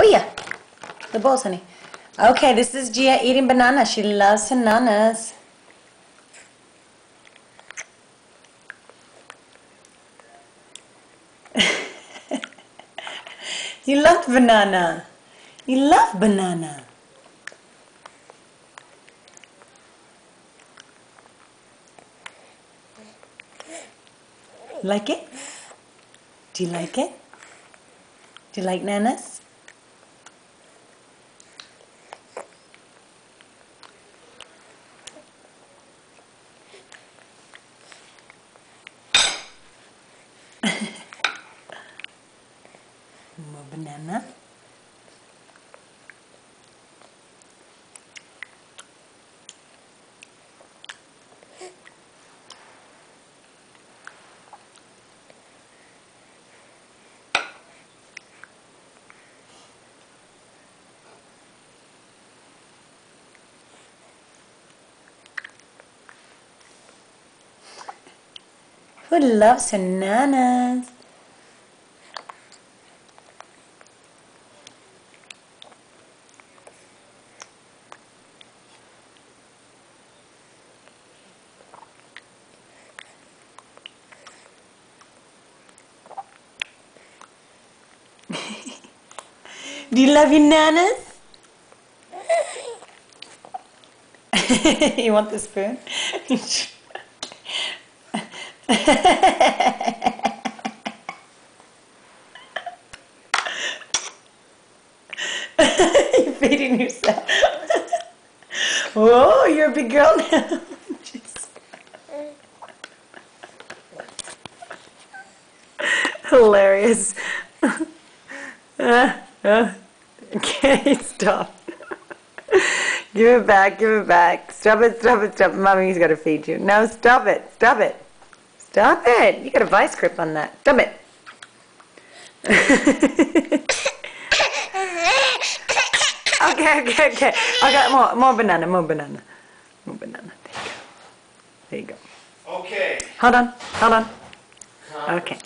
Oh yeah, the bowls, honey. Okay, this is Gia eating banana. She loves bananas. You love banana. You love banana. Like it? Do you like it? Do you like nanas? More banana. Who loves bananas? Do you love your nanas? You want the spoon? You're feeding yourself. Whoa, you're a big girl now. Hilarious. Okay, stop. Give it back, give it back. Stop it, stop it, stop it. Mommy's got to feed you. No, stop it, stop it. Stop it. You got a vice grip on that. Stop it. Okay. I got more banana, more banana. More banana. There you go. There you go. Okay. Hold on. Okay.